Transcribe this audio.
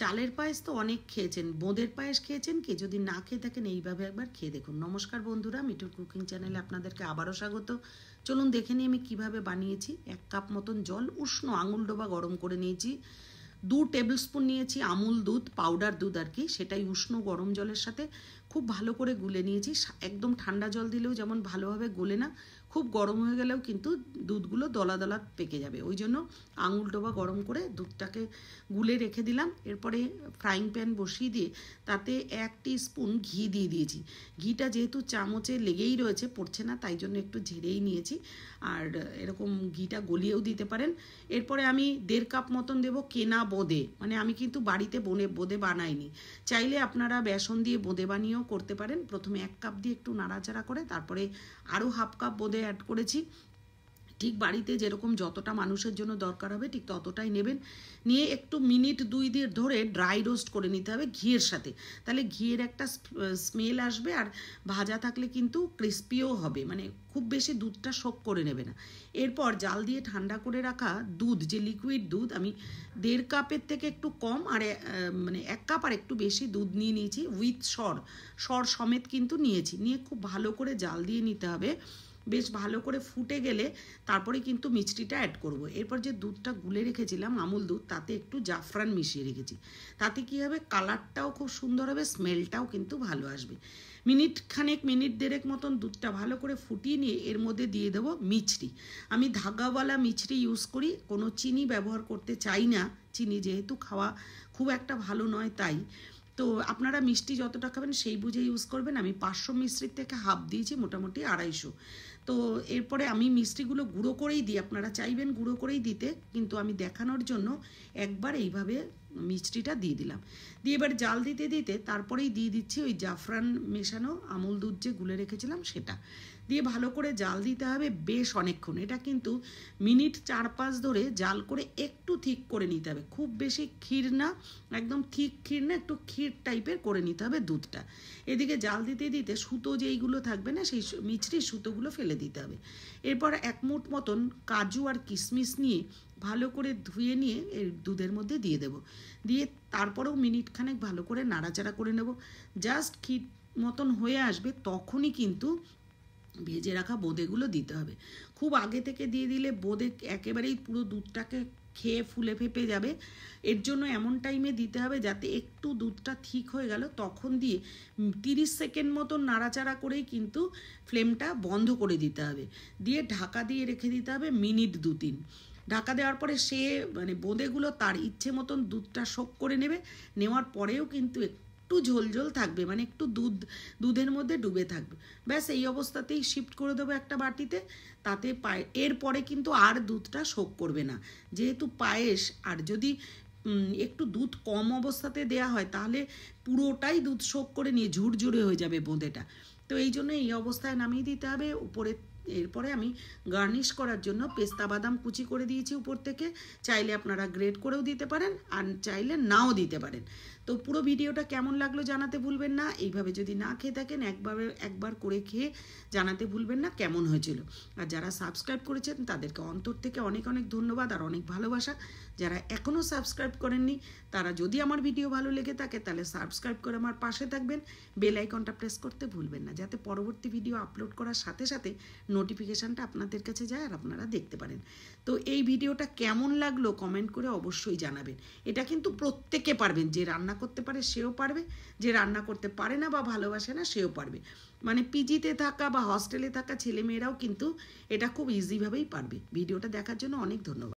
চালের পায়েস তো অনেক খেয়েছেন, বোঁদের পায়েস খেয়েছেন কি? যদি না খেয়ে থাকেন এইভাবে একবার খেয়ে দেখুন। নমস্কার বন্ধুরা, মিঠুর কুকিং চ্যানেলে আপনাদেরকে আবারও স্বাগত। চলুন দেখে নিই আমি কিভাবে বানিয়েছি। 1 কাপ মতন জল উষ্ণ আঙুল ডোবা গরম করে নিয়েছি। 2 টেবিল স্পুন নিয়েছি আমুল দুধ, পাউডার দুধ আর কি, সেটাই উষ্ণ গরম জলের সাথে খুব ভালো করে গুলে নিয়েছি। একদম ঠান্ডা জল দিলেও যেমন ভালোভাবে গলে না, খুব গরম হয়ে গেলেও কিন্তু দুধগুলো দলা দলা পেকে যাবে। ওই জন্য আঙুল ডোবা গরম করে দুধটাকে গুলে রেখে দিলাম। এরপরে ফ্রাইং প্যান বসিয়ে দিয়ে তাতে 1 টিস্পুন ঘি দিয়ে দিয়েছি। ঘিটা যেহেতু চামচে লেগেই রয়েছে, পড়ছে না, তাই জন্য একটু ঝেড়েই নিয়েছি। আর এরকম ঘিটা গলিয়েও দিতে পারেন। এরপরে আমি 1.5 কাপ মতন দেবো কেনা বোঁদে, মানে আমি কিন্তু বাড়িতে বোঁদে বানাইনি। চাইলে আপনারা বেসন দিয়ে বোঁদে বানিয়েও করতে পারেন। প্রথমে 1 কাপ দিয়ে একটু নাড়াচাড়া করে তারপরে আরও 1/2 কাপ বোঁদে অ্যাড করেছি। ঠিক বাড়িতে যেরকম যতটা মানুষের জন্য দরকার হবে ঠিক ততটাই নেবেন। নিয়ে একটু মিনিট 2 দিয়ে ধরে ড্রাই রোস্ট করে নিতে হবে ঘিয়ের সাথে, তাহলে ঘিয়ের একটা স্মেল আসবে। আর ভাজা থাকলে কিন্তু ক্রিস্পিও হবে, মানে খুব বেশি দুধটা শোক করে নেবে না। এরপর জাল দিয়ে ঠান্ডা করে রাখা দুধ, যে লিকুইড দুধ, আমি 1.5 কাপের থেকে একটু কম আর মানে 1 কাপ আর একটু বেশি দুধ নিয়ে নিয়েছি, উইথ সর সমেত কিন্তু নিয়েছি। নিয়ে খুব ভালো করে জাল দিয়ে নিতে হবে। বেশ ভালো করে ফুটে গেলে তারপরে কিন্তু মিষ্টিটা অ্যাড করব। এরপর যে দুধটা গুলে রেখেছিলাম আমুল দুধ, তাতে একটু জাফরান মিশিয়ে রেখেছি। তাতে কি হবে, কালারটাও খুব সুন্দর হবে, স্মেলটাও কিন্তু ভালো আসবে। মিনিট 1.5 মতন দুধটা ভালো করে ফুটিয়ে নিয়ে এর মধ্যে দিয়ে দেবো মিছরি। আমি ধাগাওয়ালা মিছরি ইউজ করি, কোনো চিনি ব্যবহার করতে চাই না। চিনি যেহেতু খাওয়া খুব একটা ভালো নয়, তাই তো আপনারা মিষ্টি যতটা খাবেন সেই বুঝে ইউজ করবেন। আমি 500 মিষ্টির থেকে হাফ দিয়েছি, মোটামুটি 250। তো এরপরে আমি মিষ্টিগুলো গুঁড়ো করেই দিই, আপনারা চাইবেন গুঁড়ো করেই দিতে, কিন্তু আমি দেখানোর জন্য একবার এইভাবে মিষ্টিটা দিয়ে দিলাম। দিয়ে এবার জাল দিতে দিতে তারপরেই দিয়ে দিচ্ছি ওই জাফরান মেশানো আমুল দুধ যে গুলে রেখেছিলাম সেটা দিয়ে ভালো করে জাল দিতে হবে বেশ অনেকক্ষণ। এটা কিন্তু মিনিট 4-5 ধরে জাল করে একটু ঠিক করে নিতে হবে, খুব বেশি ক্ষীর না, একদম ঠিক ক্ষীর না, একটু ক্ষীর টাইপের করে নিতে হবে দুধটা। এদিকে জাল দিতে দিতে সুতো যেইগুলো থাকবে না, সেই মিছরির সুতোগুলো ফেলে দিতে হবে। এরপর 1 মুঠ মতন কাজু আর কিশমিশ নিয়ে ভালো করে ধুয়ে নিয়ে এই দুধের মধ্যে দিয়ে দেব। দিয়ে তারপরেও মিনিট খানেক ভালো করে নাড়াচাড়া করে নেব। জাস্ট ক্ষীর মতন হয়ে আসবে তখনই কিন্তু ভেজে রাখা বোঁদেগুলো দিতে হবে। খুব আগে থেকে দিয়ে দিলে বোঁদে একেবারেই পুরো দুধটাকে খেয়ে ফুলে ফেপে যাবে। এর জন্য এমন টাইমে দিতে হবে যাতে একটু দুধটা ঠিক হয়ে গেল তখন দিয়ে 30 সেকেন্ড মতন নাড়াচাড়া করেই কিন্তু ফ্লেমটা বন্ধ করে দিতে হবে। দিয়ে ঢাকা দিয়ে রেখে দিতে হবে মিনিট 2-3। ঢাকা দেওয়ার পরে সে মানে বোঁদেগুলো তার ইচ্ছে মতন দুধটা শোক করে নেবে। নেওয়ার পরেও কিন্তু একটু ঝোল থাকবে, মানে একটু দুধের মধ্যে ডুবে থাকবে। ব্যাস এই অবস্থাতেই শিফট করে দেবো একটা বাটিতে। তাতে এরপরে কিন্তু আর দুধটা শোক করবে না, যেহেতু পায়েস। আর যদি একটু দুধ কম অবস্থাতে দেয়া হয় তাহলে পুরোটাই দুধ শোক করে নিয়ে ঝুরঝুরে হয়ে যাবে বোঁদেটা। তো এই জন্য এই অবস্থায় নামিয়ে দিতে হবে। উপরে এরপরে আমি গার্নিশ করার জন্য পেস্তা বাদাম কুচি করে দিয়েছি উপর থেকে, চাইলে আপনারা গ্রেট করেও দিতে পারেন আর চাইলে নাও দিতে পারেন। তো পুরো ভিডিওটা কেমন লাগলো জানাতে ভুলবেন না। এইভাবে যদি না খেয়ে থাকেন একবার করে খেয়ে জানাতে ভুলবেন না কেমন হয়েছিল। আর যারা সাবস্ক্রাইব করেছেন তাদেরকে অন্তর থেকে অনেক অনেক ধন্যবাদ আর অনেক ভালোবাসা। যারা এখনও সাবস্ক্রাইব করেননি তারা যদি আমার ভিডিও ভালো লেগে থাকে তাহলে সাবস্ক্রাইব করে আমার পাশে থাকবেন। বেল আইকনটা প্রেস করতে ভুলবেন না, যাতে পরবর্তী ভিডিও আপলোড করার সাথে সাথে নোটিফিকেশানটা আপনাদের কাছে যায় আর আপনারা দেখতে পারেন। তো এই ভিডিওটা কেমন লাগলো কমেন্ট করে অবশ্যই জানাবেন। এটা কিন্তু প্রত্যেকে পারবেন, যে রান্না করতে পারে সেও পারবে, যে রান্না করতে পারে না বা ভালোবাসে না সেও পারবে। মানে পিজিতে থাকা বা হস্টেলে থাকা ছেলেমেয়েরাও কিন্তু এটা খুব ইজিভাবেই পারবে। ভিডিওটা দেখার জন্য অনেক ধন্যবাদ।